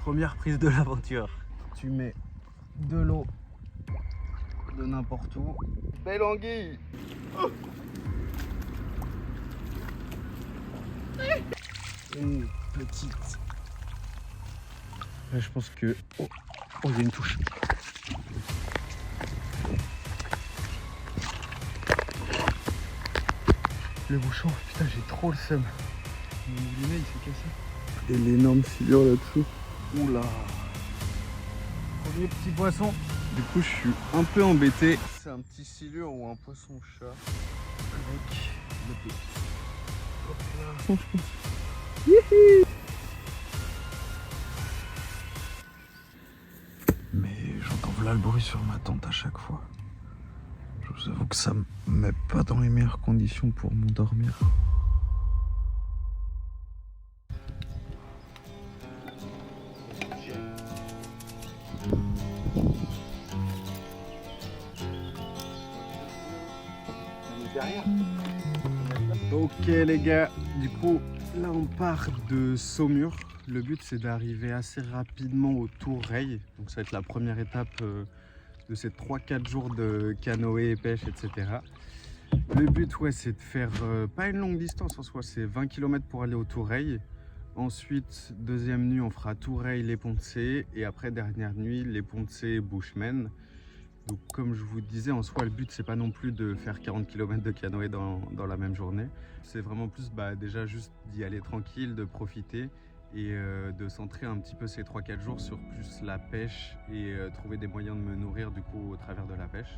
Première prise de l'aventure. Tu mets de l'eau de n'importe où. Belle anguille. Oh. Une petite. Là, je pense que... Oh, il y a une touche. Le bouchon, putain, j'ai trop le seum. Mon moulinet, il s'est cassé. Et l'énorme silure là-dessous. Oula. Premier petit poisson. Du coup, je suis un peu embêté. C'est un petit silure ou un poisson-chat. Avec le pied. Hop là. Mais j'entends là le bruit sur ma tente à chaque fois. Je vous avoue que ça me met pas dans les meilleures conditions pour m'endormir. Ok les gars, du coup là on part de Saumur. Le but c'est d'arriver assez rapidement au Tourreil. Donc ça va être la première étape de ces 3-4 jours de canoë, pêche, etc. Le but ouais, c'est de faire pas une longue distance en soi, c'est 20 km pour aller au Tourreil. Ensuite, deuxième nuit, on fera Tourreil, Les Ponts-de-Cé. Et après, dernière nuit, Les Ponts-de-Cé, Bushman. Donc comme je vous disais, en soi, le but, c'est pas non plus de faire 40 km de canoë dans la même journée. C'est vraiment plus déjà juste d'y aller tranquille, de profiter et de centrer un petit peu ces 3-4 jours sur plus la pêche et trouver des moyens de me nourrir du coup au travers de la pêche.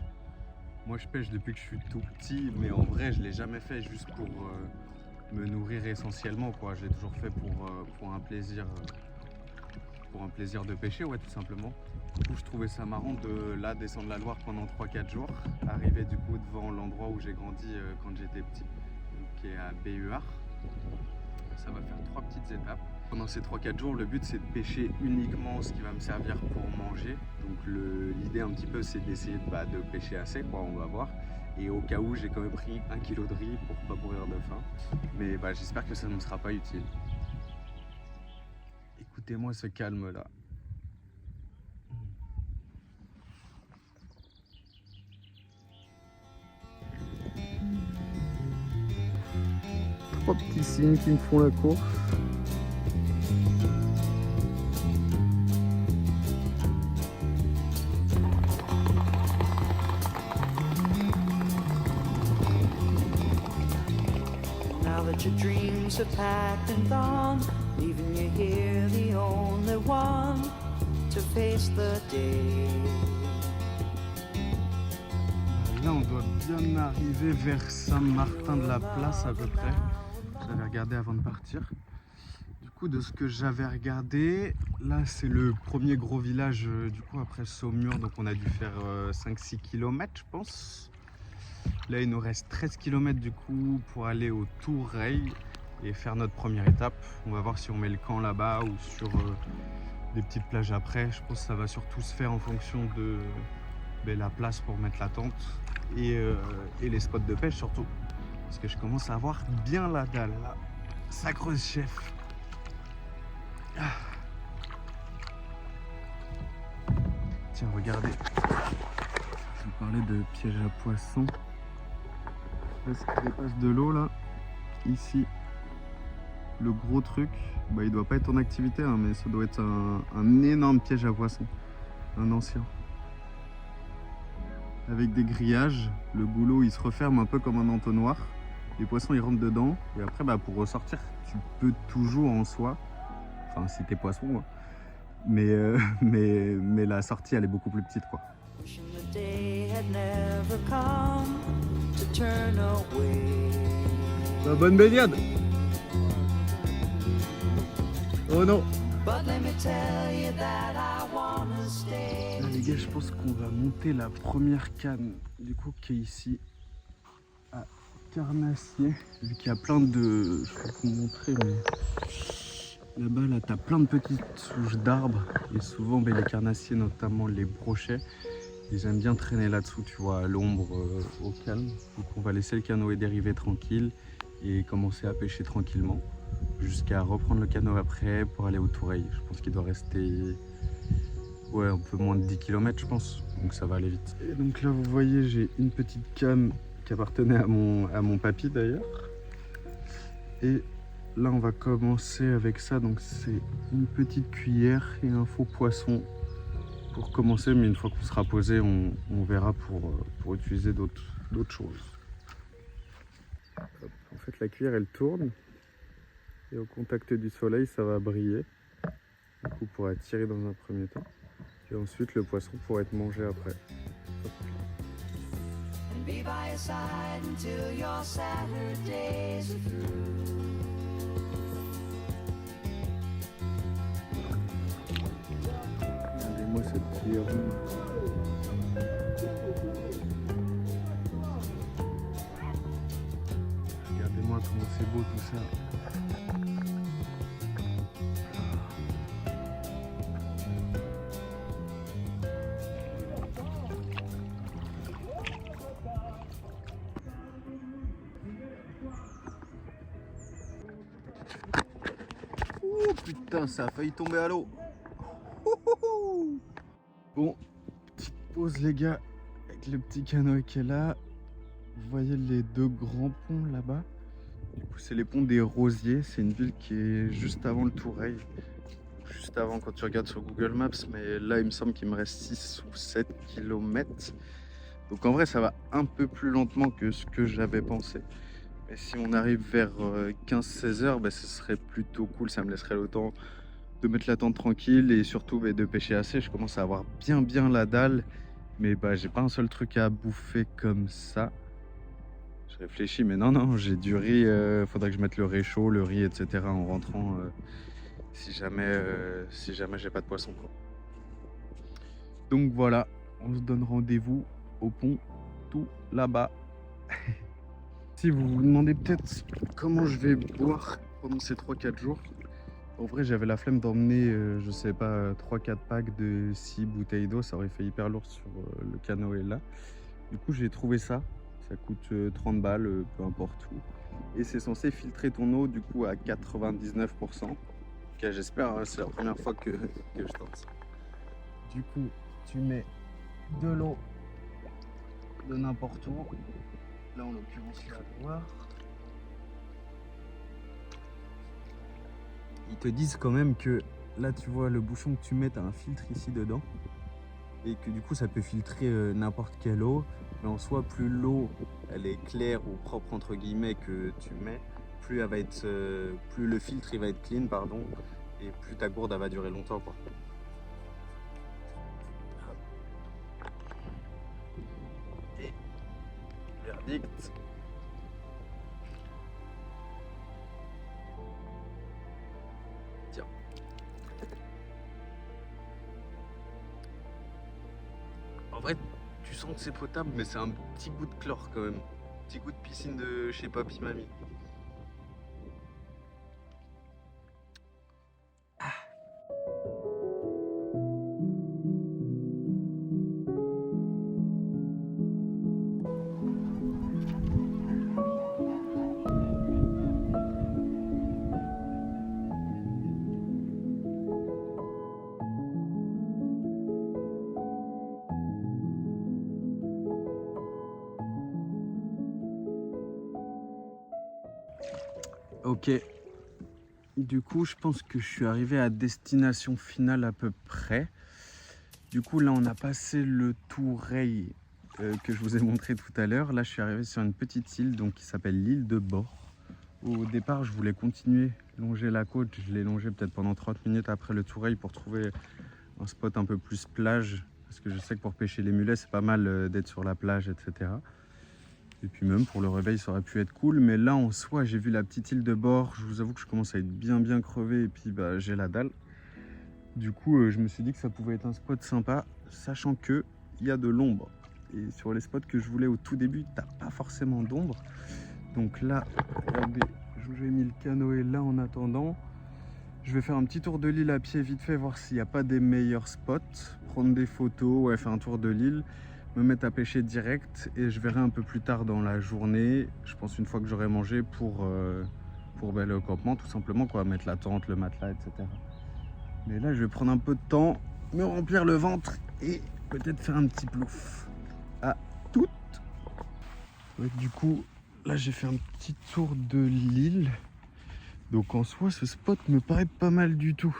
Moi, je pêche depuis que je suis tout petit, mais en vrai, je l'ai jamais fait juste pour me nourrir essentiellement, quoi. Je l'ai toujours fait pour un plaisir de pêcher, ouais, tout simplement. Du coup, je trouvais ça marrant de là descendre la Loire pendant 3-4 jours, arriver du coup devant l'endroit où j'ai grandi quand j'étais petit, donc, qui est à Béhuard. Ça va faire 3 petites étapes. Pendant ces 3-4 jours, le but c'est de pêcher uniquement ce qui va me servir pour manger. Donc l'idée un petit peu c'est d'essayer de pêcher assez, quoi, on va voir. Et au cas où, j'ai quand même pris 1 kg de riz pour pas mourir de faim. Mais j'espère que ça ne me sera pas utile. Écoutez-moi ce calme là. Trois petits signes qui me font la course. Now that your dreams are packed and gone, leaving you here the only one to face the day. Là, on doit bien arriver vers Saint-Martin-de-la-Place à peu près. J'avais regardé avant de partir. Du coup, de ce que j'avais regardé, là, c'est le premier gros village du coup après Saumur. Donc, on a dû faire 5-6 km, je pense. Là, il nous reste 13 km du coup pour aller au Tourreil et faire notre première étape. On va voir si on met le camp là-bas ou sur des petites plages après. Je pense que ça va surtout se faire en fonction de la place pour mettre la tente et les spots de pêche surtout. Parce que je commence à avoir bien la dalle là. Ça creuse, chef. Ah. Tiens, regardez. Je vous parlais de piège à poissons. Là, ce qui dépasse de l'eau là, ici, le gros truc, il doit pas être en activité, hein, mais ça doit être un énorme piège à poissons, un ancien. Avec des grillages, le goulot il se referme un peu comme un entonnoir, les poissons ils rentrent dedans, et après pour ressortir, tu peux toujours en soi, enfin si t'es poisson, hein, mais la sortie elle est beaucoup plus petite, quoi. Bonne baignade. Oh non. Là, les gars, je pense qu'on va monter la première canne du coup qui est ici à Carnassier, vu qu'il y a plein de... Je vais vous montrer, mais là-bas, là, t'as plein de petites souches d'arbres et souvent les carnassiers, notamment les brochets, ils aiment bien traîner là-dessous, tu vois, à l'ombre, au calme. Donc on va laisser le canoë dériver tranquille et commencer à pêcher tranquillement. jusqu'à reprendre le canot après pour aller au Toureil. Je pense qu'il doit rester un peu moins de 10 km je pense, donc ça va aller vite. Et donc là vous voyez j'ai une petite came qui appartenait à mon papy d'ailleurs. Et là on va commencer avec ça, donc c'est une petite cuillère et un faux poisson pour commencer, mais une fois qu'on sera posé on verra pour utiliser d'autres choses. Hop, en fait la cuillère elle tourne et au contact du soleil ça va briller, du coup pour attirer dans un premier temps et ensuite le poisson pourra être mangé après. And be by your side until your Saturdays are through. Regardez-moi cette petite ronde. Regardez-moi comment c'est beau tout ça. Oh putain, ça a failli tomber à l'eau. Bon, petite pause les gars, avec le petit canoë qui est là. Vous voyez les deux grands ponts là-bas. Du coup c'est les ponts des Rosiers, c'est une ville qui est juste avant le Toureil. Juste avant quand tu regardes sur Google Maps, mais là il me semble qu'il me reste 6 ou 7 km. Donc en vrai ça va un peu plus lentement que ce que j'avais pensé. Mais si on arrive vers 15-16 heures, ce serait plutôt cool, ça me laisserait le temps de mettre la tente tranquille et surtout de pêcher assez. Je commence à avoir bien la dalle, mais j'ai pas un seul truc à bouffer comme ça. Je réfléchis, mais non, j'ai du riz, faudrait que je mette le réchaud, le riz, etc. en rentrant, si jamais j'ai pas de poisson, quoi. Donc voilà, on se donne rendez-vous au pont tout là-bas. Si vous vous demandez peut-être comment je vais boire pendant ces 3-4 jours, en vrai j'avais la flemme d'emmener, je sais pas, 3-4 packs de 6 bouteilles d'eau, ça aurait fait hyper lourd sur le canoë là. Du coup j'ai trouvé ça, ça coûte 30 balles, peu importe où. Et c'est censé filtrer ton eau du coup à 99%. Ok, j'espère, c'est la première fois que je tente ça. Du coup tu mets de l'eau de n'importe où. Là en l'occurrence la Loire. Ils te disent quand même que là tu vois le bouchon que tu mets, t'as un filtre ici dedans. Et que du coup ça peut filtrer n'importe quelle eau. Mais en soi plus l'eau elle est claire ou propre entre guillemets que tu mets, plus elle va être plus le filtre il va être clean pardon. Et plus ta gourde elle va durer longtemps quoi. Et verdict. Tiens. En vrai, tu sens que c'est potable, mais c'est un petit goût de chlore quand même. Petit goût de piscine de chez Papy Mamie. Ok, du coup je pense que je suis arrivé à destination finale à peu près. Du coup là on a passé le Toureil que je vous ai montré tout à l'heure. Là je suis arrivé sur une petite île donc, qui s'appelle l'île de Bord. Au départ je voulais continuer longer la côte, je l'ai longé peut-être pendant 30 minutes après le Toureil pour trouver un spot un peu plus plage. Parce que je sais que pour pêcher les mulets c'est pas mal d'être sur la plage etc. Et puis même pour le réveil ça aurait pu être cool, mais là en soi j'ai vu la petite île de Bord, je vous avoue que je commence à être bien crevé et puis j'ai la dalle. Du coup je me suis dit que ça pouvait être un spot sympa, sachant que il y a de l'ombre. Et sur les spots que je voulais au tout début, t'as pas forcément d'ombre. Donc là, regardez, je vous ai mis le canoë là en attendant. Je vais faire un petit tour de l'île à pied vite fait, voir s'il n'y a pas des meilleurs spots, prendre des photos, faire un tour de l'île, me mettre à pêcher direct et je verrai un peu plus tard dans la journée, je pense une fois que j'aurai mangé pour pour le campement tout simplement quoi, mettre la tente, le matelas, etc. Mais là je vais prendre un peu de temps, me remplir le ventre et peut-être faire un petit plouf. À toutes. Ouais, du coup là j'ai fait un petit tour de l'île. Donc en soi ce spot me paraît pas mal du tout.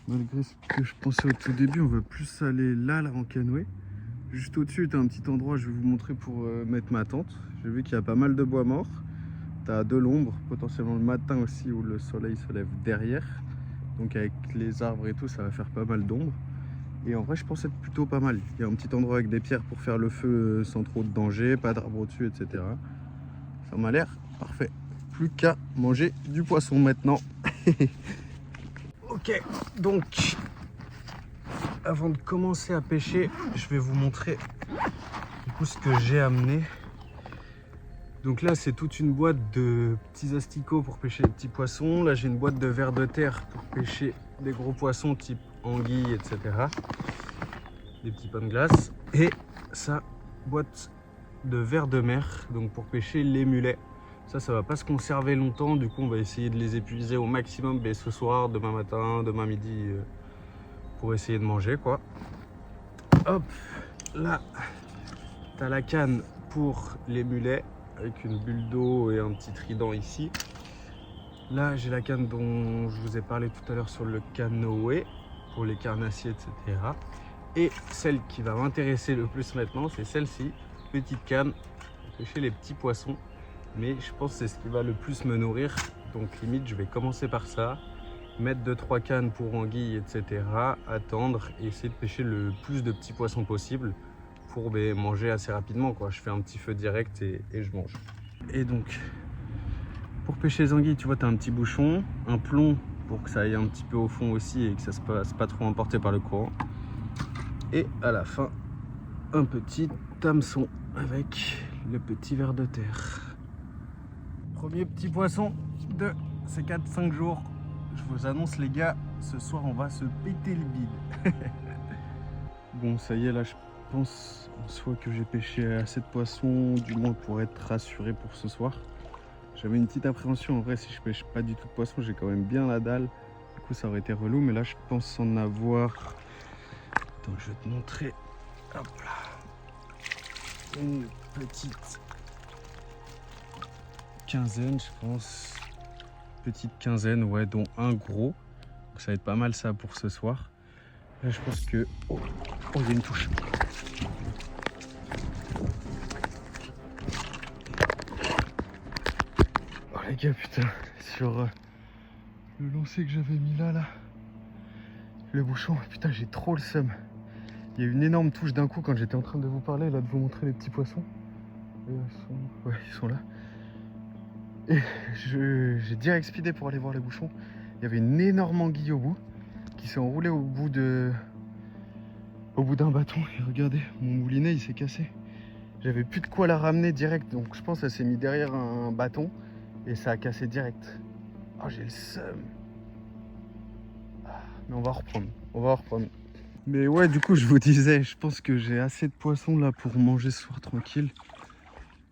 Malgré ce que je pensais au tout début, on va plus aller là en canoë. Juste au-dessus, tu as un petit endroit, je vais vous montrer pour mettre ma tente. J'ai vu qu'il y a pas mal de bois morts. Tu as de l'ombre, potentiellement le matin aussi où le soleil se lève derrière. Donc avec les arbres et tout, ça va faire pas mal d'ombre. Et en vrai, je pense être plutôt pas mal. Il y a un petit endroit avec des pierres pour faire le feu sans trop de danger, pas d'arbres au-dessus, etc. Ça m'a l'air parfait. Plus qu'à manger du poisson maintenant. Ok, donc avant de commencer à pêcher, je vais vous montrer du coup ce que j'ai amené. Donc là c'est toute une boîte de petits asticots pour pêcher les petits poissons. Là j'ai une boîte de vers de terre pour pêcher des gros poissons type anguilles, etc. Des petits pains de glace. Et sa boîte de vers de mer, donc pour pêcher les mulets. Ça va pas se conserver longtemps, du coup on va essayer de les épuiser au maximum ce soir, demain matin, demain midi, pour essayer de manger quoi. Hop, là t'as la canne pour les mulets avec une bulle d'eau et un petit trident ici. Là j'ai la canne dont je vous ai parlé tout à l'heure sur le canoë pour les carnassiers, etc. Et celle qui va m'intéresser le plus maintenant, c'est celle-ci, petite canne pour pêcher les petits poissons. Mais je pense que c'est ce qui va le plus me nourrir. Donc limite je vais commencer par ça, mettre 2-3 cannes pour anguilles, etc. Attendre et essayer de pêcher le plus de petits poissons possible pour manger assez rapidement quoi. Je fais un petit feu direct et je mange. Et donc pour pêcher les anguilles, tu vois, tu as un petit bouchon, un plomb pour que ça aille un petit peu au fond aussi et que ça se passe pas trop emporté par le courant. Et à la fin, un petit hameçon avec le petit ver de terre. Premier petit poisson de ces 4-5 jours. Je vous annonce les gars, ce soir on va se péter le bide. Bon ça y est, là je pense en soi que j'ai pêché assez de poissons, du moins pour être rassuré pour ce soir. J'avais une petite appréhension, en vrai si je pêche pas du tout de poissons, j'ai quand même bien la dalle. Du coup ça aurait été relou, mais là je pense en avoir... Attends, je vais te montrer. Hop là. Une petite quinzaine, je pense. Petite quinzaine, ouais, dont un gros. Donc ça va être pas mal ça pour ce soir. Là, je pense que... Oh, il y a une touche. Oh les gars, putain, sur le lancer que j'avais mis là, le bouchon, putain, j'ai trop le seum. Il y a eu une énorme touche d'un coup quand j'étais en train de vous parler, là, de vous montrer les petits poissons. Et ils sont là. Et j'ai direct speedé pour aller voir les bouchons. Il y avait une énorme anguille au bout qui s'est enroulée au bout d'un bâton. Et regardez, mon moulinet il s'est cassé. J'avais plus de quoi la ramener direct, donc je pense qu'elle s'est mise derrière un bâton et ça a cassé direct. Oh, j'ai le seum. Mais on va reprendre. Mais ouais, du coup je vous disais, je pense que j'ai assez de poissons là pour manger ce soir tranquille.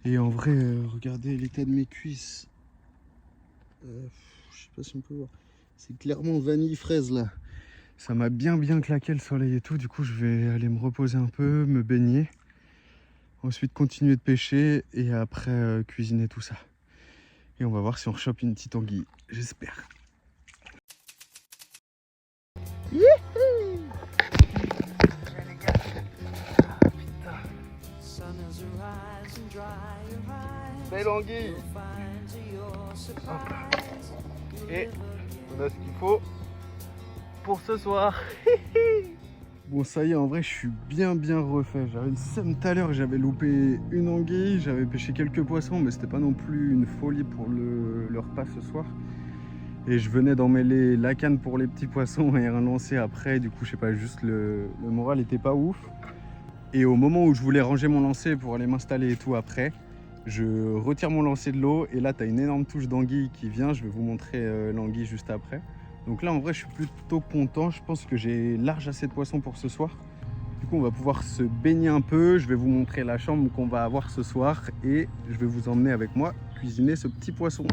Et en vrai, regardez l'état de mes cuisses. Je sais pas si on peut voir. C'est clairement vanille fraise là. Ça m'a bien claqué le soleil et tout. Du coup, je vais aller me reposer un peu, me baigner. Ensuite, continuer de pêcher et après cuisiner tout ça. Et on va voir si on rechoppe une petite anguille. J'espère. Belle anguille. Et on a ce qu'il faut pour ce soir. Bon ça y est, en vrai je suis bien refait. J'avais une somme tout à l'heure, j'avais loupé une anguille, j'avais pêché quelques poissons, mais c'était pas non plus une folie pour le repas ce soir. Et je venais d'emmêler la canne pour les petits poissons et un lancer après. Du coup je sais pas, juste le moral était pas ouf. Et au moment où je voulais ranger mon lancer pour aller m'installer et tout après, je retire mon lancer de l'eau et là tu as une énorme touche d'anguille qui vient. Je vais vous montrer l'anguille juste après. Donc là en vrai je suis plutôt content, je pense que j'ai large assez de poissons pour ce soir. Du coup on va pouvoir se baigner un peu, je vais vous montrer la chambre qu'on va avoir ce soir et je vais vous emmener avec moi cuisiner ce petit poisson.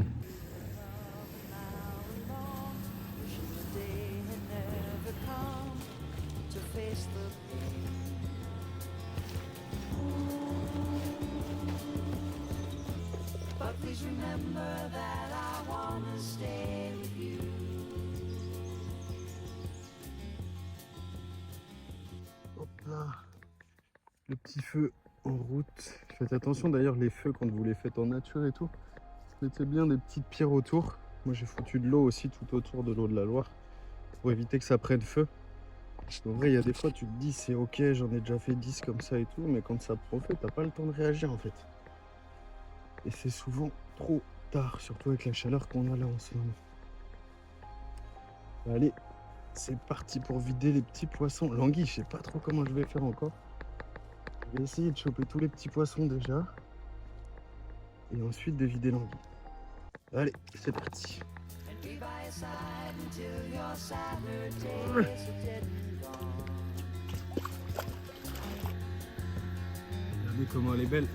face the pain. But please remember that I wanna stay with you. Hop là, le petit feu en route. Faites attention d'ailleurs, les feux quand vous les faites en nature et tout, mettez bien des petites pierres autour. Moi j'ai foutu de l'eau aussi tout autour de l'eau de la Loire pour éviter que ça prenne feu. En vrai, il y a des fois tu te dis c'est ok, j'en ai déjà fait 10 comme ça et tout, mais quand ça prend feu, t'as pas le temps de réagir en fait. Et c'est souvent trop tard, surtout avec la chaleur qu'on a là en ce moment. Allez, c'est parti pour vider les petits poissons. L'anguille, je sais pas trop comment je vais faire encore. Je vais essayer de choper tous les petits poissons déjà. Et ensuite de vider l'anguille. Allez, c'est parti. And be by your side until your Saturdays are dead and gone. Regardez comment elle est belle.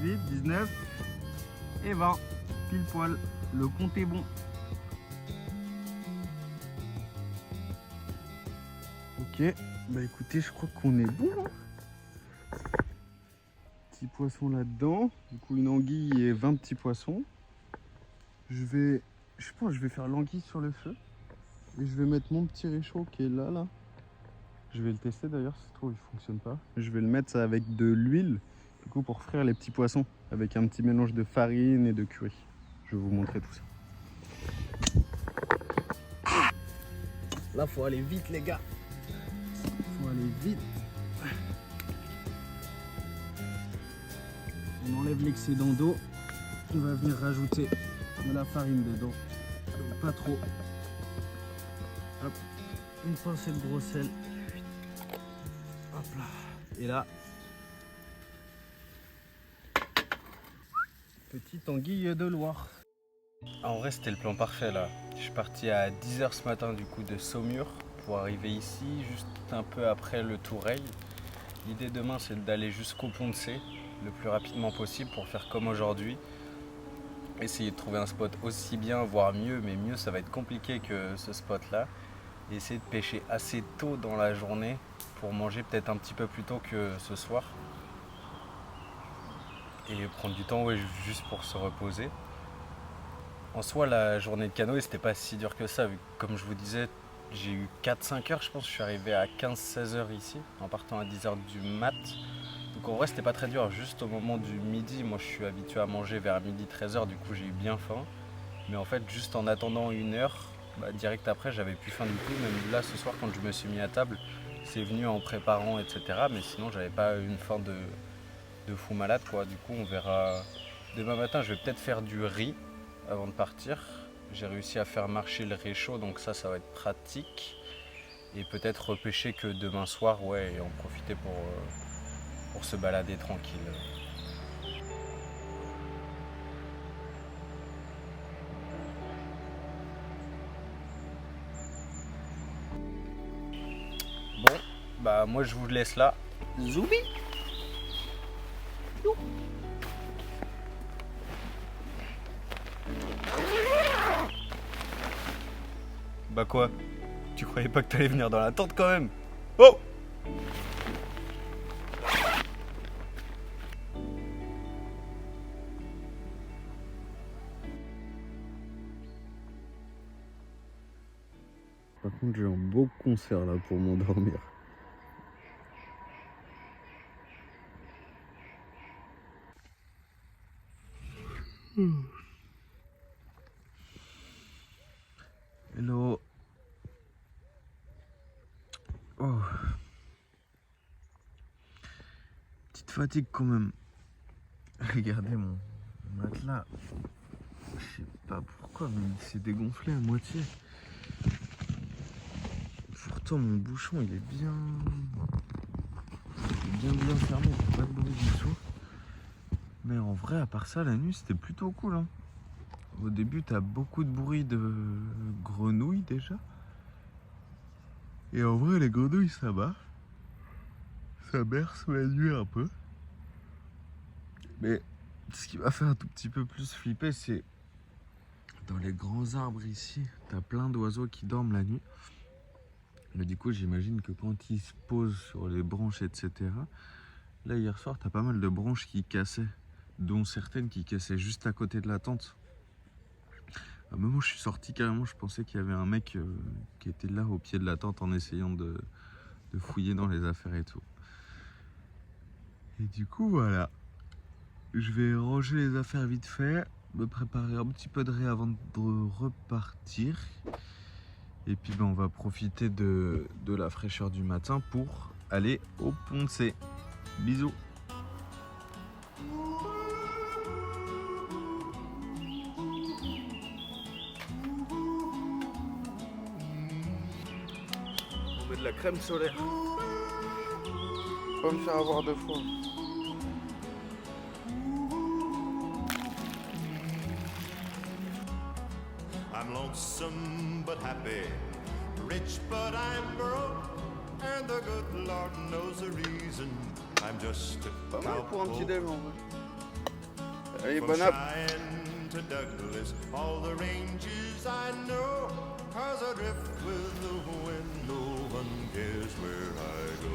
18, 19 et 20. Pile poil. Le compte est bon. Ok, bah écoutez, je crois qu'on est bon. Petit poisson là-dedans. Du coup, une anguille et 20 petits poissons. Je pense que je vais faire l'anguille sur le feu. Et je vais mettre mon petit réchaud qui est là. Je vais le tester d'ailleurs, si ça se trouve, il fonctionne pas. Je vais le mettre avec de l'huile, du coup, pour frire les petits poissons. Avec un petit mélange de farine et de curry. Je vais vous montrer tout ça. Là, faut aller vite, les gars. Faut aller vite. On enlève l'excédent d'eau. On va venir rajouter de la farine dedans. Pas trop. Hop. Une pincée de gros sel. Hop là. Et là, petite anguille de Loire. En vrai, c'était le plan parfait là. Je suis parti à 10 h ce matin du coup de Saumur pour arriver ici juste un peu après le Toureil. L'idée demain, c'est d'aller jusqu'au Pont de Cé le plus rapidement possible pour faire comme aujourd'hui. Essayer de trouver un spot aussi bien, voire mieux, mais mieux ça va être compliqué que ce spot là. Et essayer de pêcher assez tôt dans la journée pour manger peut-être un petit peu plus tôt que ce soir. Et prendre du temps, ouais, juste pour se reposer. En soi, la journée de canoë, c'était pas si dur que ça, vu que, comme je vous disais, j'ai eu 4-5 heures, je pense. Je suis arrivé à 15-16 heures ici, en partant à 10 h du mat. Donc en vrai, c'était pas très dur. Juste au moment du midi, moi je suis habitué à manger vers midi 13 h, du coup j'ai eu bien faim. Mais en fait, juste en attendant 1 heure, direct après, j'avais plus faim du tout. Même là, ce soir, quand je me suis mis à table, c'est venu en préparant, etc. Mais sinon, j'avais pas une faim de fou malade, quoi. Du coup, on verra. Demain matin, je vais peut-être faire du riz avant de partir. J'ai réussi à faire marcher le réchaud, donc ça va être pratique. Et peut-être repêcher que demain soir, ouais, et en profiter pour se balader tranquille. Bon, bah moi je vous laisse là. Zoubi! Bah quoi? Tu croyais pas que t'allais venir dans la tente quand même? Oh! Par contre, j'ai un beau concert là pour m'endormir. Hello. Oh. Petite fatigue quand même. Regardez mon matelas. Je sais pas pourquoi, mais il s'est dégonflé à moitié. Pourtant mon bouchon il est bien fermé, il n'y a pas de bruit du tout. Mais en vrai, à part ça, la nuit c'était plutôt cool, hein. Au début, t'as beaucoup de bruit de grenouilles déjà. Et en vrai, les grenouilles ça va. Ça berce la nuit un peu. Mais ce qui m'a fait un tout petit peu plus flipper, c'est dans les grands arbres ici, t'as plein d'oiseaux qui dorment la nuit. Mais du coup, j'imagine que quand ils se posent sur les branches, etc. Là, hier soir, t'as pas mal de branches qui cassaient, dont certaines qui cassaient juste à côté de la tente. À un moment où je suis sorti, carrément, je pensais qu'il y avait un mec qui était là au pied de la tente en essayant de fouiller dans les affaires et tout. Et du coup, voilà. Je vais ranger les affaires vite fait, me préparer un petit peu de riz avant de repartir. Et puis on va profiter de la fraîcheur du matin pour aller au Ponce. Bisous. On met de la crème solaire. Pas me faire avoir 2 fois. I'm lonesome but happy, rich but I'm broke, and the good Lord knows the reason. I'm just a Pas mal pour un petit déj en vrai. Allez, From bon app. Cheyenne to Douglas, all the ranges I know, 'cause I drift with the wind, no one cares where I go.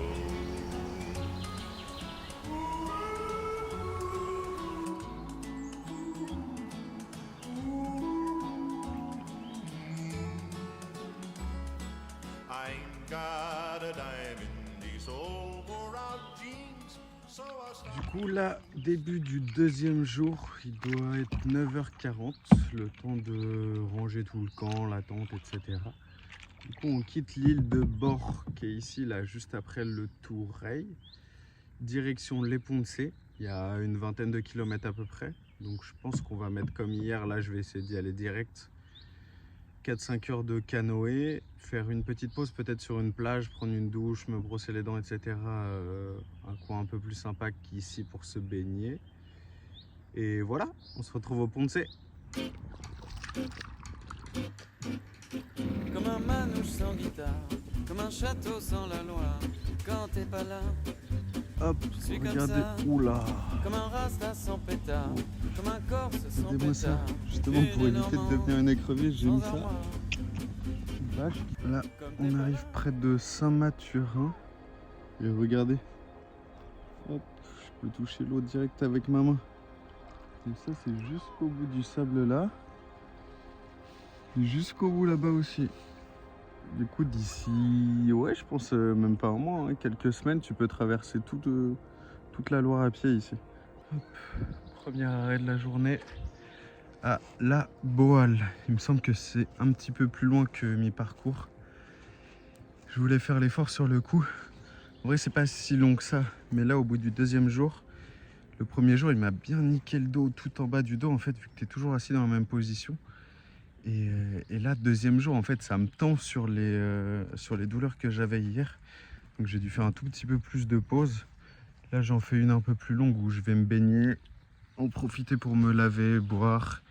I ain't got a dime in these old wore-out jeans, so I start. Du coup là, début du deuxième jour, il doit être 9h40, le temps de ranger tout le camp, la tente, etc. Du coup on quitte l'île de Bord qui est ici, là, juste après le Tourreil, direction les Ponce. Il y a une vingtaine de kilomètres à peu près, donc je pense qu'on va mettre comme hier, là je vais essayer d'y aller direct. 4-5 heures de canoë, faire une petite pause peut-être sur une plage, prendre une douche, me brosser les dents, etc. Un coin un peu plus sympa qu'ici pour se baigner. Et voilà, on se retrouve au Ponce. Comme un manouche sans guitare, comme un château sans la loi. Quand t'es pas là, Hop, je suis comme regardez, ça. oula, Comme un rasta sans pétard, comme un corse sans regardez-moi ça. pétard. Justement pour éviter de devenir une écrevisse, j'ai mis ça. Vache. Là, on arrive près de Saint-Mathurin. Et regardez, hop, je peux toucher l'eau direct avec ma main. Et ça, c'est jusqu'au bout du sable là. Et jusqu'au bout là-bas aussi. Du coup, d'ici, ouais, je pense même pas un mois, hein, quelques semaines, tu peux traverser toute la Loire à pied ici. Hop, premier arrêt de la journée à La Boale. Il me semble que c'est un petit peu plus loin que mi-parcours. Je voulais faire l'effort sur le coup. En vrai, c'est pas si long que ça, mais là, au bout du deuxième jour, le premier jour, il m'a bien niqué le dos, tout en bas du dos, en fait, vu que tu es toujours assis dans la même position. Et là, deuxième jour, en fait, ça me tend sur les douleurs que j'avais hier. Donc j'ai dû faire un tout petit peu plus de pause. Là, j'en fais une un peu plus longue où je vais me baigner, en profiter pour me laver, boire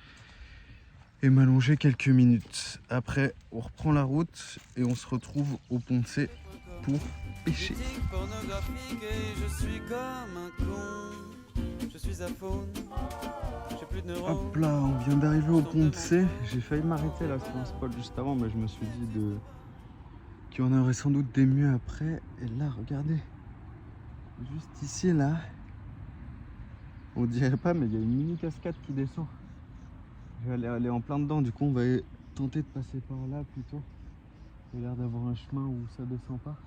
et m'allonger quelques minutes. Après, on reprend la route et on se retrouve au Ponce pour pêcher. Critique pornographique et je suis comme un con. Je suis à faune, j'ai plus de neurones. Hop là, on vient d'arriver au Ponce. J'ai failli m'arrêter là sur un spot juste avant, mais je me suis dit qu'il y en aurait sans doute des mieux après. Et là, regardez, juste ici là, on dirait pas, mais il y a une mini cascade qui descend. Je vais aller en plein dedans, du coup on va tenter de passer par là plutôt. Il y a l'air d'avoir un chemin où ça descend pas.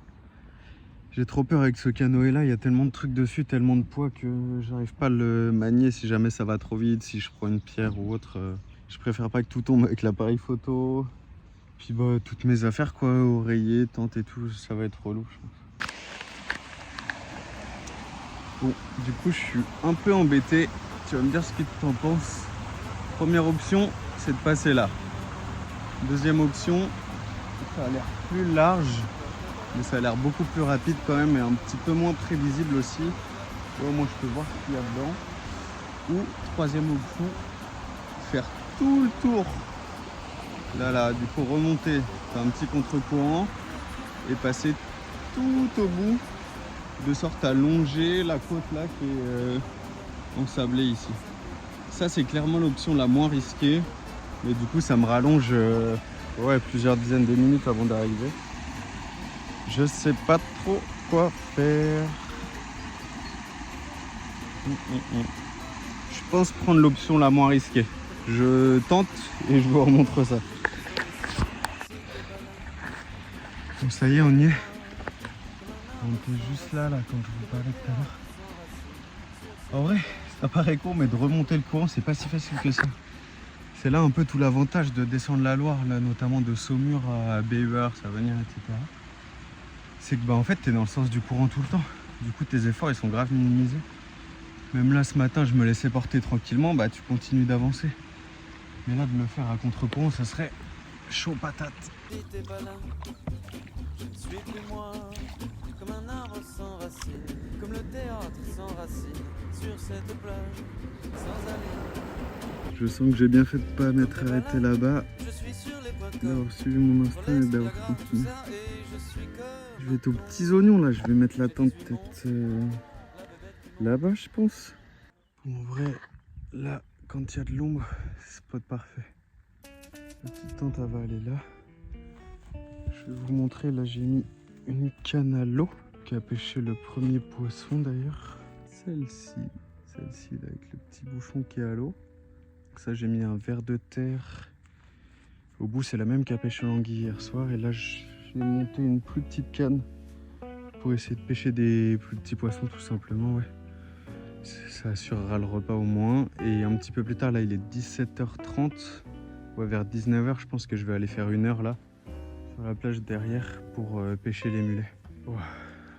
J'ai trop peur avec ce canoë là, il y a tellement de trucs dessus, tellement de poids que j'arrive pas à le manier si jamais ça va trop vite, si je prends une pierre ou autre. Je préfère pas que tout tombe avec l'appareil photo. Puis bah toutes mes affaires quoi, oreiller, tente et tout, ça va être relou je pense. Bon, du coup je suis un peu embêté, tu vas me dire ce que tu en penses. Première option, c'est de passer là. Deuxième option, ça a l'air plus large. Mais ça a l'air beaucoup plus rapide quand même et un petit peu moins prévisible aussi. Au moins je peux voir ce qu'il y a dedans. Ou troisième option, faire tout le tour. Là, du coup remonter, faire un petit contre-courant et passer tout au bout, de sorte à longer la côte là qui est ensablée ici. Ça c'est clairement l'option la moins risquée. Mais du coup ça me rallonge ouais, plusieurs dizaines de minutes avant d'arriver. Je sais pas trop quoi faire. Je pense prendre l'option la moins risquée. Je tente et je vous remontre ça. Donc ça y est, on y est. On était juste là quand je vous parlais tout à l'heure. En vrai, ça paraît court, mais de remonter le courant, c'est pas si facile que ça. C'est là un peu tout l'avantage de descendre la Loire, là, notamment de Saumur à Béhuard, Savenière, etc. C'est que en fait, tu es dans le sens du courant tout le temps. Du coup, tes efforts, ils sont grave minimisés. Même là, ce matin, je me laissais porter tranquillement, bah tu continues d'avancer. Mais là, de le faire à contre-courant, ça serait chaud patate. T'es pas là, je ne suis plus moi, comme un arbre sans racines, comme le théâtre sans racines, sur cette plage, sans aller. Je sens que j'ai bien fait de pas m'être arrêté là-bas, Je suis sur les points d'avoir suivi mon instinct et d'avoir continué. Je vais être aux petits oignons là, je vais mettre la tente peut-être là-bas, je pense. En vrai, là, quand il y a de l'ombre, c'est spot parfait. La petite tente, elle va aller là. Je vais vous montrer, là j'ai mis une canne à l'eau qui a pêché le premier poisson d'ailleurs. Celle-ci là, avec le petit bouchon qui est à l'eau. Ça, j'ai mis un ver de terre. Au bout, c'est la même qui a pêché l'anguille hier soir. Et là, j'ai monté une plus petite canne pour essayer de pêcher des plus petits poissons, tout simplement. Ouais. Ça assurera le repas au moins. Et un petit peu plus tard, là, il est 17h30. Ouais, vers 19h, je pense que je vais aller faire 1 heure là, sur la plage derrière, pour pêcher les mulets. Oh,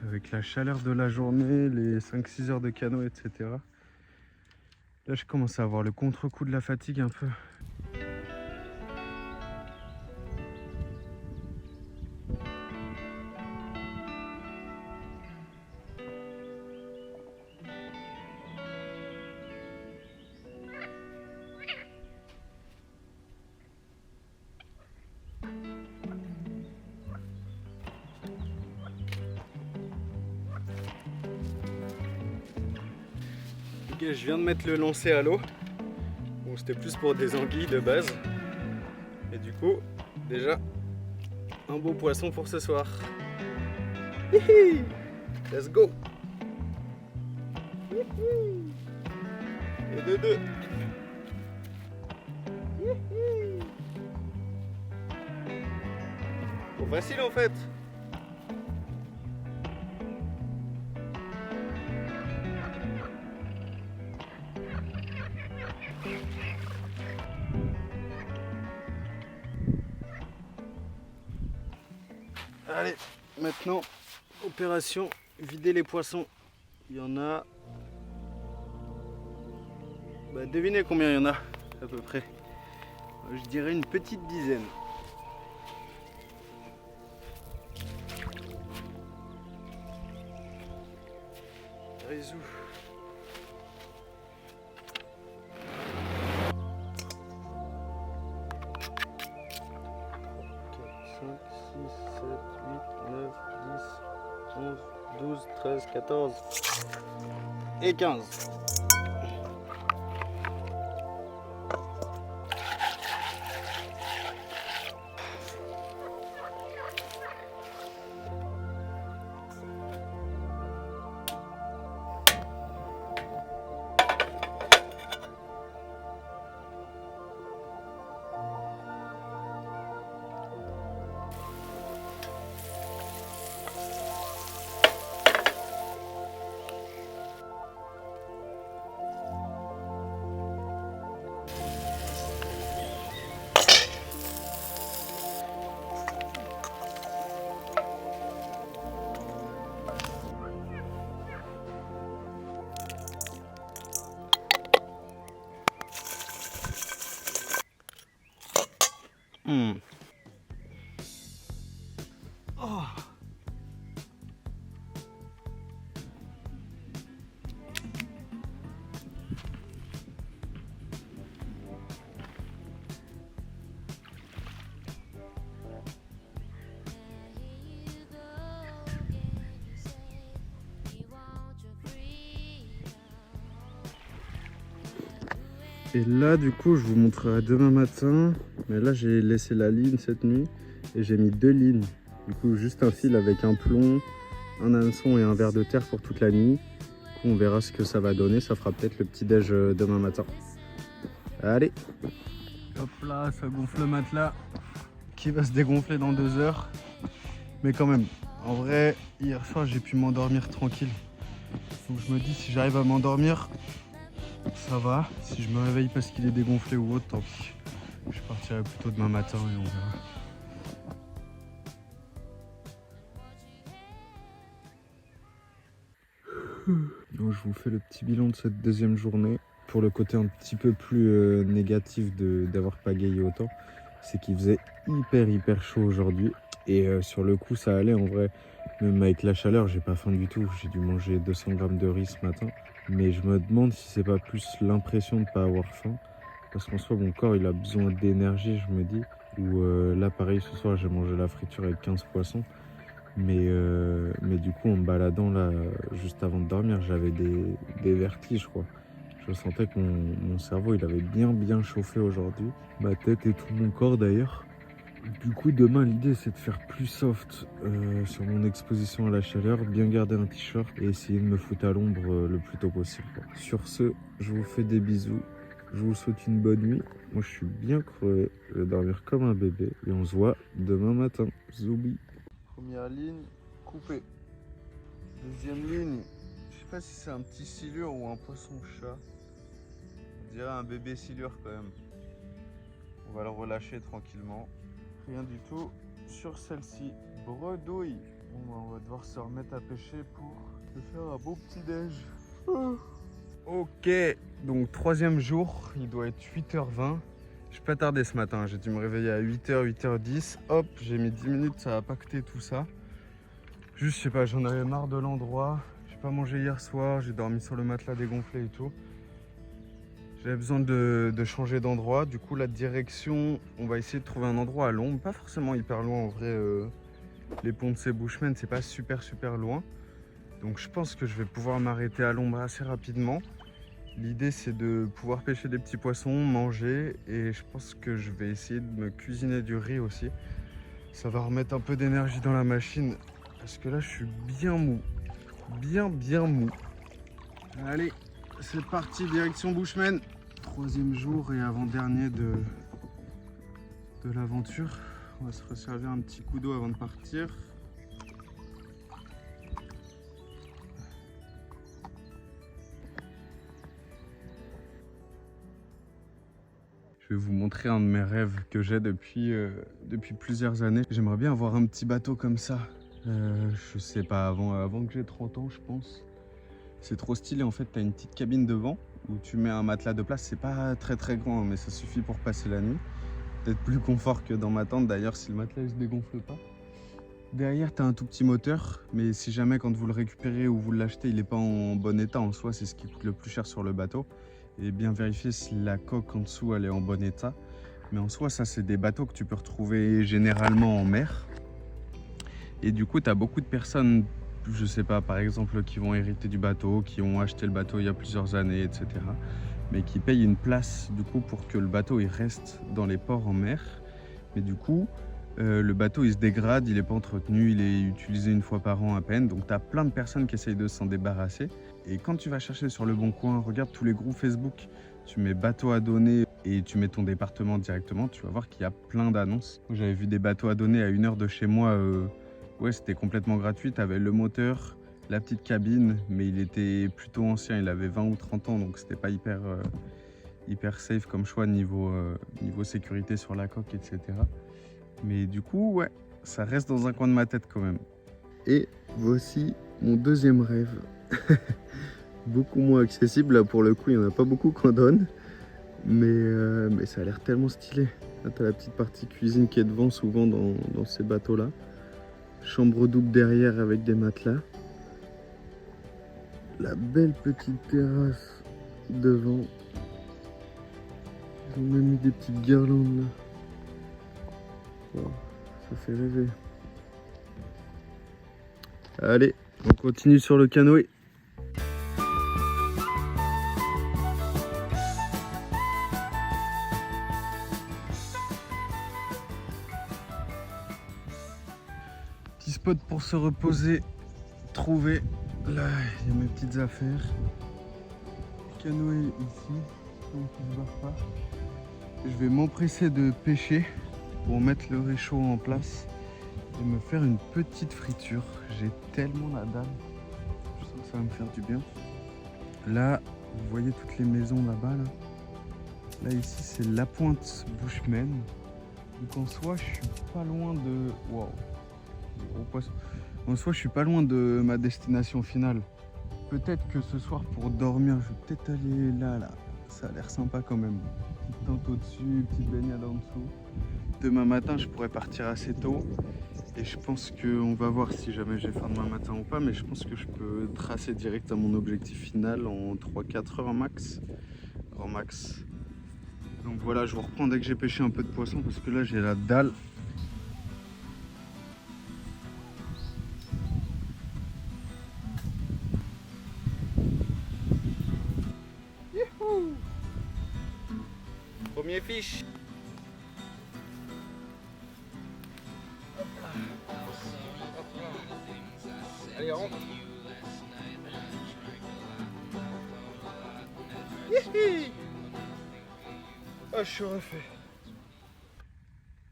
avec la chaleur de la journée, les 5-6 heures de canot, etc. Là, je commence à avoir le contre-coup de la fatigue un peu. Ok, je viens de mettre le lancer à l'eau. Bon, c'était plus pour des anguilles de base. Et du coup, déjà, un beau poisson pour ce soir. Hihi, let's go. Hihi. Et de deux. Hihi. Trop facile en fait. Allez, maintenant, opération, vider les poissons. Il y en a... Bah, devinez combien il y en a, à peu près. Je dirais une petite dizaine. Résous. 12, 13, 14 et 15. Oh. Et là du coup je vous montrerai demain matin. Mais là j'ai laissé la ligne cette nuit et j'ai mis 2 lignes. Du coup juste un fil avec un plomb, un hameçon et un verre de terre pour toute la nuit. Du coup on verra ce que ça va donner. Ça fera peut-être le petit déj demain matin. Allez. Hop là, ça gonfle le matelas qui va se dégonfler dans 2 heures. Mais quand même, en vrai, hier soir j'ai pu m'endormir tranquille. Donc je me dis si j'arrive à m'endormir, ça va. Si je me réveille parce qu'il est dégonflé ou autre, tant pis. Je partirai plutôt demain matin et on verra. Donc je vous fais le petit bilan de cette deuxième journée. Pour le côté un petit peu plus négatif d'avoir pagayé autant, c'est qu'il faisait hyper chaud aujourd'hui. Et sur le coup ça allait en vrai. Même avec la chaleur, j'ai pas faim du tout. J'ai dû manger 200 grammes de riz ce matin. Mais je me demande si c'est pas plus l'impression de pas avoir faim. Parce qu'en soi, mon corps, il a besoin d'énergie, je me dis. Ou là, pareil, ce soir, j'ai mangé la friture avec 15 poissons. Mais du coup, en me baladant là, juste avant de dormir, j'avais des vertiges, quoi. Je sentais que mon cerveau, il avait bien chauffé aujourd'hui. Ma tête et tout mon corps, d'ailleurs. Du coup, demain, l'idée, c'est de faire plus soft sur mon exposition à la chaleur, bien garder un t-shirt et essayer de me foutre à l'ombre le plus tôt possible, quoi. Sur ce, je vous fais des bisous. Je vous souhaite une bonne nuit. Moi, je suis bien crevé. Je vais dormir comme un bébé. Et on se voit demain matin. Zoubi. Première ligne, coupée. Deuxième ligne, je sais pas si c'est un petit silure ou un poisson-chat. On dirait un bébé silure quand même. On va le relâcher tranquillement. Rien du tout sur celle-ci. Bredouille. Bon, bah, on va devoir se remettre à pêcher pour se faire un beau petit déj. Ok, donc 3e jour, il doit être 8h20. Je suis pas tardé ce matin, j'ai dû me réveiller à 8h, 8h10. Hop, j'ai mis 10 minutes, ça va pacter tout ça. Juste, je sais pas, j'en avais marre de l'endroit. J'ai pas mangé hier soir, j'ai dormi sur le matelas dégonflé et tout. J'avais besoin de changer d'endroit. Du coup, la direction, on va essayer de trouver un endroit à l'ombre. Pas forcément hyper loin en vrai. Les ponts de ces Bushmen, c'est pas super loin. Donc je pense que je vais pouvoir m'arrêter à l'ombre assez rapidement. L'idée c'est de pouvoir pêcher des petits poissons, manger et je pense que je vais essayer de me cuisiner du riz aussi. Ça va remettre un peu d'énergie dans la machine parce que là je suis bien mou. Bien mou. Allez, c'est parti, direction Bushmen. 3e jour et avant-dernier de l'aventure. On va se resservir un petit coup d'eau avant de partir. Je vais vous montrer un de mes rêves que j'ai depuis plusieurs années. J'aimerais bien avoir un petit bateau comme ça. Je sais pas, avant que j'ai 30 ans, je pense. C'est trop stylé. En fait, tu as une petite cabine devant où tu mets un matelas de place. C'est pas très grand, mais ça suffit pour passer la nuit. Peut-être plus confort que dans ma tente d'ailleurs si le matelas ne se dégonfle pas. Derrière, tu as un tout petit moteur, mais si jamais quand vous le récupérez ou vous l'achetez, il n'est pas en bon état en soi, c'est ce qui coûte le plus cher sur le bateau. Et bien vérifier si la coque en dessous elle est en bon état. Mais en soi, ça c'est des bateaux que tu peux retrouver généralement en mer. Et du coup, tu as beaucoup de personnes, je sais pas, par exemple, qui vont hériter du bateau, qui ont acheté le bateau il y a plusieurs années, etc. Mais qui payent une place du coup pour que le bateau il reste dans les ports en mer. Mais du coup, le bateau il se dégrade, il n'est pas entretenu, il est utilisé une fois par an à peine. Donc tu as plein de personnes qui essayent de s'en débarrasser. Et quand tu vas chercher sur le bon coin, regarde tous les groupes Facebook, tu mets bateau à donner et tu mets ton département directement, tu vas voir qu'il y a plein d'annonces. J'avais vu des bateaux à donner à 1 heure de chez moi, ouais c'était complètement gratuit, tu avais le moteur, la petite cabine, mais il était plutôt ancien, il avait 20 ou 30 ans, donc c'était pas hyper safe comme choix niveau sécurité sur la coque, etc. Mais du coup, ouais, ça reste dans un coin de ma tête quand même. Et voici mon 2e rêve. Beaucoup moins accessible, là pour le coup, il n'y en a pas beaucoup qu'on donne. Mais ça a l'air tellement stylé. Là, tu as la petite partie cuisine qui est devant, souvent dans ces bateaux-là. Chambre double derrière avec des matelas. La belle petite terrasse devant. Ils ont même mis des petites guirlandes là. Wow, ça fait rêver. Allez, on continue sur le canoë. spot pour se reposer trouvé. Là, il y a mes petites affaires. Le canoë ici, donc il ne se barre pas. Je vais m'empresser de pêcher pour mettre le réchaud en place et me faire une petite friture. J'ai tellement la dalle. Je sens que ça va me faire du bien. Là, vous voyez toutes les maisons là-bas. Là, ici, c'est La Pointe Bushman. Donc en soi, je suis pas loin de... Waouh, gros poisson. En soi, je suis pas loin de ma destination finale. Peut-être que ce soir, pour dormir, je vais peut-être aller là. Ça a l'air sympa quand même. Petite tente au-dessus, petite baignade en dessous. Demain matin, je pourrais partir assez tôt. Et je pense qu'on va voir si jamais j'ai faim demain matin ou pas. Mais je pense que je peux tracer direct à mon objectif final en 3-4 heures max. Grand max. Donc voilà, je vous reprends dès que j'ai pêché un peu de poisson parce que là j'ai la dalle. Youhou! Premier fiche. Allez, rentre. Yihi! Ah, je suis refait.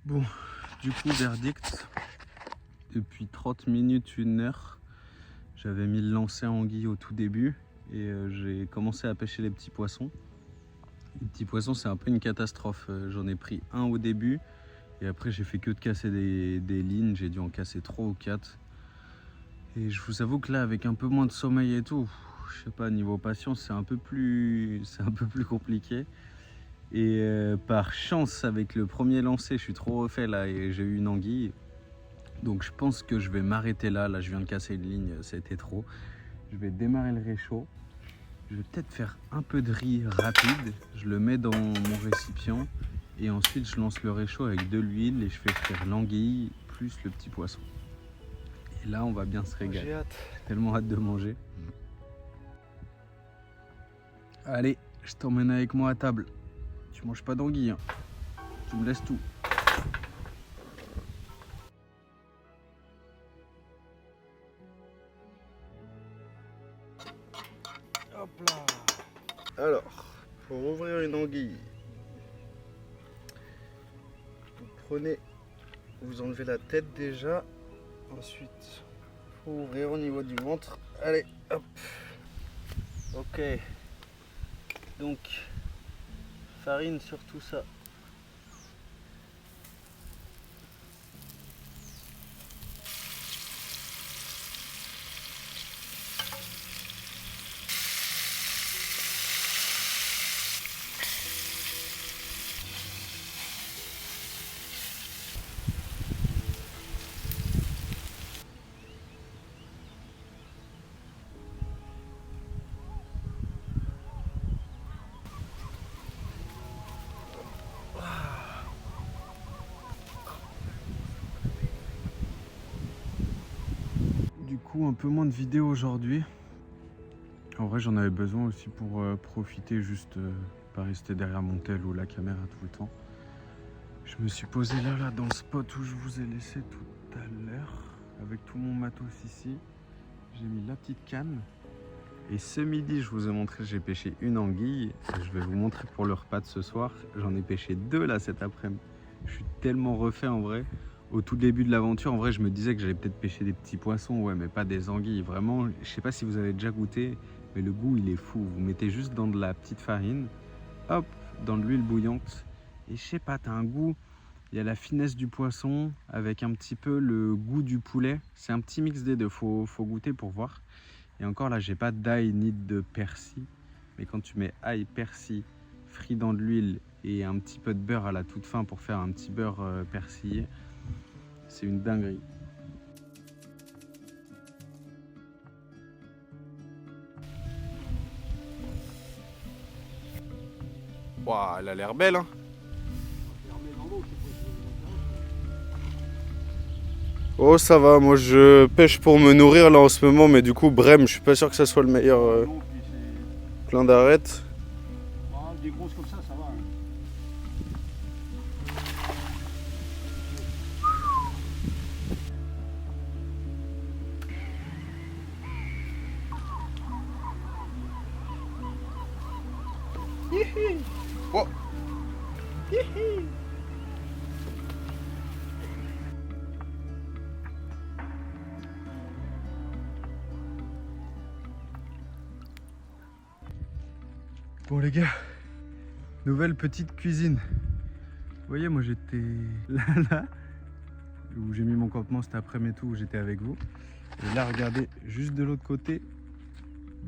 Bon, du coup, verdict. Depuis 30 minutes, 1 heure, j'avais mis le lancer en anguille au tout début et j'ai commencé à pêcher les petits poissons. Les petits poissons, c'est un peu une catastrophe. J'en ai pris un au début et après, j'ai fait que de casser des lignes. J'ai dû en casser 3 ou 4. Et je vous avoue que là, avec un peu moins de sommeil et tout, je sais pas, niveau patience, c'est un peu plus compliqué. Et par chance, avec le premier lancer, je suis trop refait là et j'ai eu une anguille. Donc je pense que je vais m'arrêter là. Là, je viens de casser une ligne, c'était trop. Je vais démarrer le réchaud. Je vais peut-être faire un peu de riz rapide. Je le mets dans mon récipient. Et ensuite, je lance le réchaud avec de l'huile et je fais frire l'anguille plus le petit poisson. Et là, on va bien se régaler. J'ai hâte. J'ai tellement hâte de manger. Allez, je t'emmène avec moi à table. Tu manges pas d'anguille, hein. Tu me laisses tout. Hop là. Alors, pour ouvrir une anguille, vous prenez, vous enlevez la tête déjà. Ensuite, il faut ouvrir au niveau du ventre. Allez, hop. Ok. Donc, farine sur tout ça. Du coup, un peu moins de vidéos aujourd'hui. En vrai, j'en avais besoin aussi pour profiter, juste pas rester derrière mon tel ou la caméra tout le temps. Je me suis posé là dans le spot où je vous ai laissé tout à l'heure, avec tout mon matos ici. J'ai mis la petite canne. Et ce midi, je vous ai montré, j'ai pêché une anguille. Je vais vous montrer pour le repas de ce soir. J'en ai pêché 2 là cet après-midi. Je suis tellement refait en vrai. Au tout début de l'aventure, en vrai, je me disais que j'allais peut-être pêcher des petits poissons, ouais, mais pas des anguilles. Vraiment, je sais pas si vous avez déjà goûté, mais le goût, il est fou. Vous mettez juste dans de la petite farine, hop, dans de l'huile bouillante. Et je sais pas, t'as un goût, il y a la finesse du poisson avec un petit peu le goût du poulet. C'est un petit mix des deux, faut goûter pour voir. Et encore là, j'ai pas d'ail ni de persil. Mais quand tu mets ail, persil, frit dans de l'huile et un petit peu de beurre à la toute fin pour faire un petit beurre persillé, c'est une dinguerie. Waouh, elle a l'air belle, hein. Oh, ça va, moi je pêche pour me nourrir là en ce moment, mais du coup, Brême, je suis pas sûr que ça soit le meilleur. Plein d'arêtes. Des grosses comme ça va. Bon les gars, nouvelle petite cuisine. Vous voyez, moi j'étais là, où j'ai mis mon campement cet après-midi tout, où j'étais avec vous. Et là, regardez, juste de l'autre côté,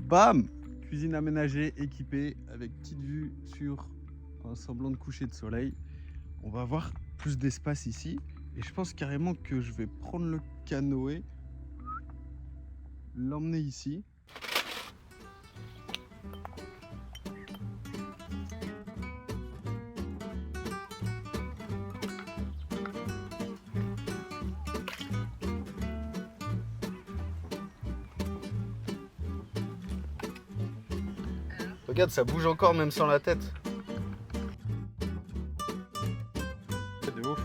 bam! Cuisine aménagée, équipée, avec petite vue sur un semblant de coucher de soleil. On va avoir plus d'espace ici. Et je pense carrément que je vais prendre le canoë, l'emmener ici. Regarde, ça bouge encore même sans la tête. C'est de ouf.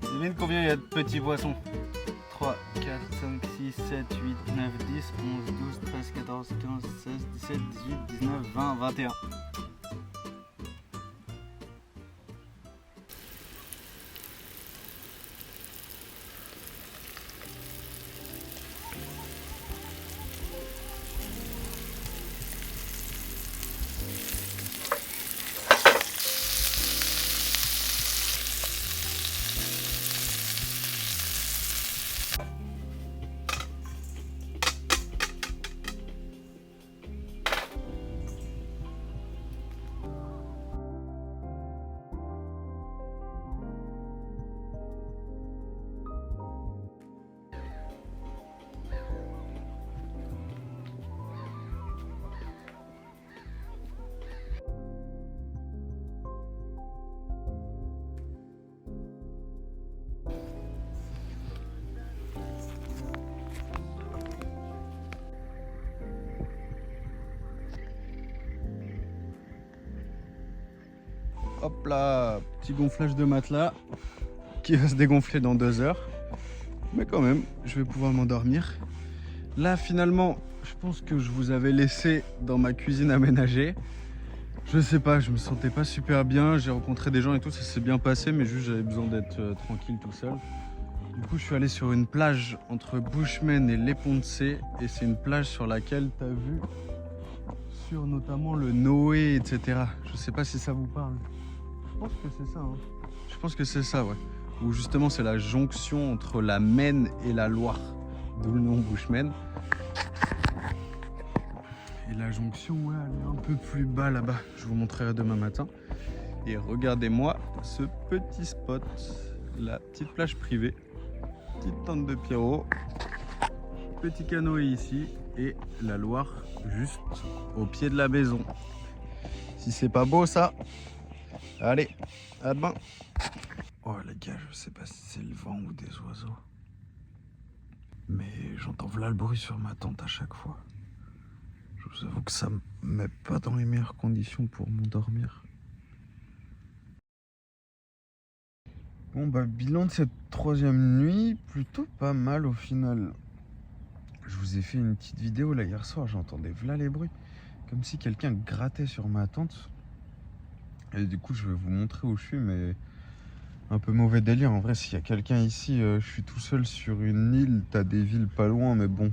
Devine combien il y a de petits poissons. 3, 4, 5, 6, 7, 8, 9, 10, 11, 12, 13, 14, 15, 16, 17, 18, 19, 20, 21. Hop là, petit gonflage de matelas qui va se dégonfler dans 2 heures. Mais quand même, je vais pouvoir m'endormir. Là, finalement, je pense que je vous avais laissé dans ma cuisine aménagée. Je sais pas, je me sentais pas super bien. J'ai rencontré des gens et tout, ça s'est bien passé, mais juste j'avais besoin d'être tranquille tout seul. Du coup, je suis allé sur une plage entre Bushmen et Les Ponts-de-Cé. Et c'est une plage sur laquelle tu as vu sur notamment le Noé, etc. Je sais pas si ça vous parle. Je pense que c'est ça. Hein. Je pense que c'est ça, ouais. Où justement c'est la jonction entre la Maine et la Loire. D'où le nom Bushmen. Et la jonction, ouais, elle est un peu plus bas là-bas. Je vous montrerai demain matin. Et regardez-moi ce petit spot. La petite plage privée. Petite tente de Pierrot. Petit canoë ici. Et la Loire juste au pied de la maison. Si c'est pas beau ça. Allez, à demain. Oh les gars, je sais pas si c'est le vent ou des oiseaux. Mais j'entends voilà le bruit sur ma tente à chaque fois. Je vous avoue que ça me met pas dans les meilleures conditions pour m'endormir. Bon bah bilan de cette 3e nuit, plutôt pas mal au final. Je vous ai fait une petite vidéo là hier soir, j'entendais voilà les bruits. Comme si quelqu'un grattait sur ma tente. Et du coup je vais vous montrer où je suis, mais un peu mauvais délire. En vrai, s'il y a quelqu'un ici, je suis tout seul sur une île, t'as des villes pas loin, mais bon,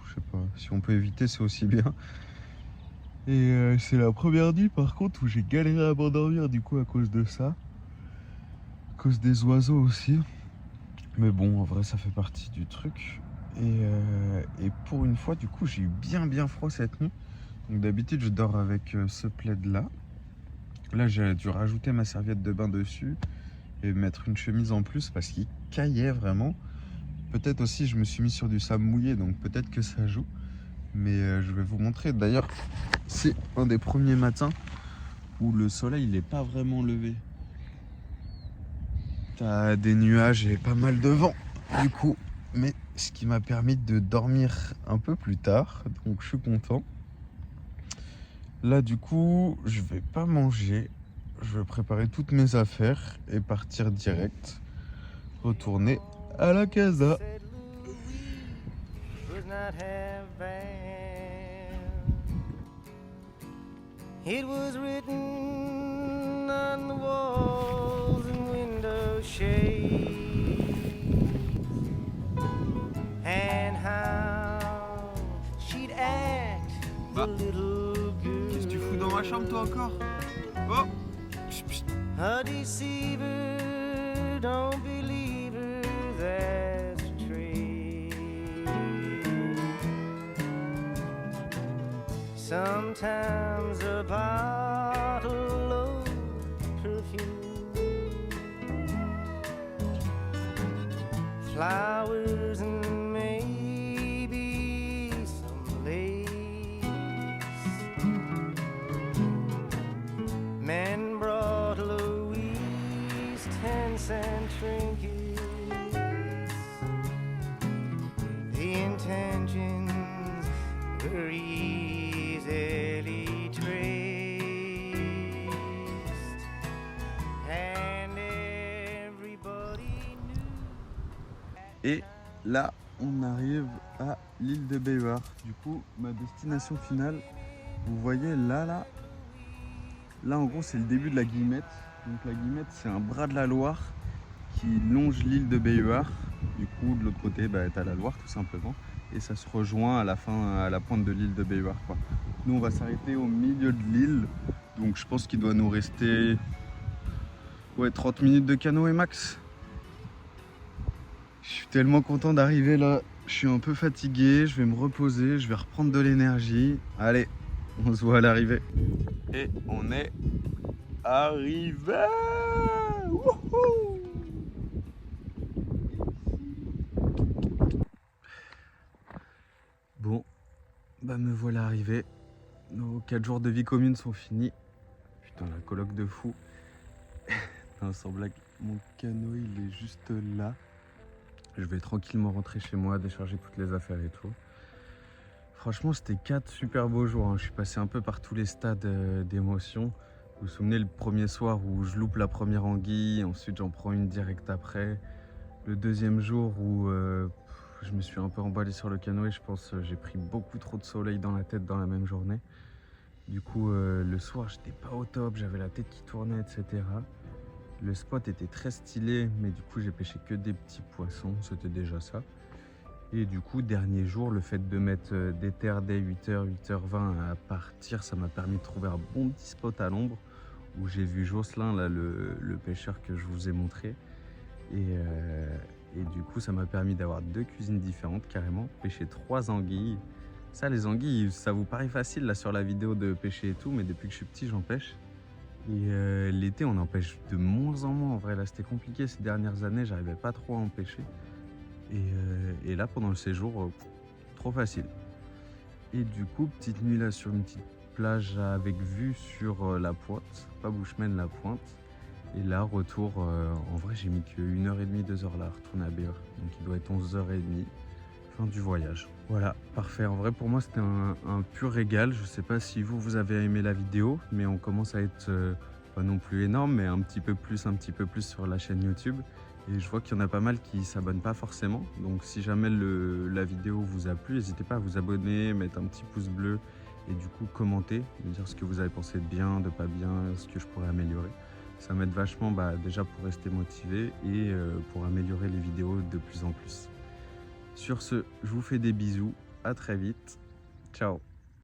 je sais pas, si on peut éviter c'est aussi bien. Et c'est la première nuit par contre où j'ai galéré à m'endormir du coup à cause de ça. À cause des oiseaux aussi. Mais bon, en vrai ça fait partie du truc. Et pour une fois du coup j'ai eu bien froid cette nuit. Donc d'habitude je dors avec ce plaid là. Là j'ai dû rajouter ma serviette de bain dessus et mettre une chemise en plus parce qu'il caillait vraiment. Peut-être aussi je me suis mis sur du sable mouillé, donc peut-être que ça joue. Mais je vais vous montrer. D'ailleurs c'est un des premiers matins où le soleil il n'est pas vraiment levé. T'as des nuages et pas mal de vent du coup. Mais ce qui m'a permis de dormir un peu plus tard, donc je suis content. Là du coup je vais pas manger, je vais préparer toutes mes affaires et partir direct, retourner à la casa. It was written on the walls and window shades, and how she'd act the little girl. Qu'est-ce que tu fous toi encore. Oh. A deceiver, don't believe her, that's a trait. Sometimes a bottle of perfume, flowers and maybe some lace. Men brought Louise 10-cent trinkets. The intentions were easily traced, and everybody knew. Et là, on arrive à l'île de Béhuard. Du coup, ma destination finale, vous voyez là, en gros, c'est le début de la Guillemette. Donc la Guillemette, c'est un bras de la Loire qui longe l'île de Béhuard. Du coup, de l'autre côté, t'as la Loire tout simplement. Et ça se rejoint à la fin, à la pointe de l'île de Béhuard, quoi. Nous, on va s'arrêter au milieu de l'île. Donc je pense qu'il doit nous rester 30 minutes de canoë max. Je suis tellement content d'arriver là. Je suis un peu fatigué, je vais me reposer, je vais reprendre de l'énergie. Allez, on se voit à l'arrivée. Et on est arrivé. Wouhou! Bon, me voilà arrivé. Nos 4 jours de vie commune sont finis. Putain, la coloc de fou. Non, sans blague, mon canoë il est juste là. Je vais tranquillement rentrer chez moi, décharger toutes les affaires et tout. Franchement, c'était 4 super beaux jours. Je suis passé un peu par tous les stades d'émotion. Vous vous souvenez le premier soir où je loupe la première anguille, ensuite j'en prends une direct après. Le deuxième jour où je me suis un peu emballé sur le canoë, je pense j'ai pris beaucoup trop de soleil dans la tête dans la même journée. Du coup, le soir, j'étais pas au top, j'avais la tête qui tournait, etc. Le spot était très stylé, mais du coup j'ai pêché que des petits poissons, c'était déjà ça. Et du coup, dernier jour, le fait de mettre des terres dès 8h, 8h20 à partir, ça m'a permis de trouver un bon petit spot à l'ombre où j'ai vu Jocelyn, là, le pêcheur que je vous ai montré. Et du coup, ça m'a permis d'avoir 2 cuisines différentes, carrément, pêcher 3 anguilles. Ça, les anguilles, ça vous paraît facile là sur la vidéo de pêcher et tout, mais depuis que je suis petit, j'en pêche. Et l'été, on en pêche de moins en moins. En vrai, là, c'était compliqué ces dernières années. J'arrivais pas trop à en pêcher. Et là, pendant le séjour, trop facile. Et du coup, petite nuit là sur une petite plage avec vue sur la pointe, pas Bushman, la pointe. Et là, retour, en vrai, j'ai mis que 1h30, 2h là, à retourner à Béhuard. Donc il doit être 11h30, fin du voyage. Voilà, parfait. En vrai, pour moi, c'était un pur régal. Je sais pas si vous avez aimé la vidéo, mais on commence à être pas non plus énorme, mais un petit peu plus sur la chaîne YouTube. Et je vois qu'il y en a pas mal qui s'abonnent pas forcément. Donc si jamais la vidéo vous a plu, n'hésitez pas à vous abonner, mettre un petit pouce bleu et du coup commenter, me dire ce que vous avez pensé de bien, de pas bien, ce que je pourrais améliorer. Ça m'aide vachement déjà pour rester motivé et pour améliorer les vidéos de plus en plus. Sur ce, je vous fais des bisous, à très vite, ciao.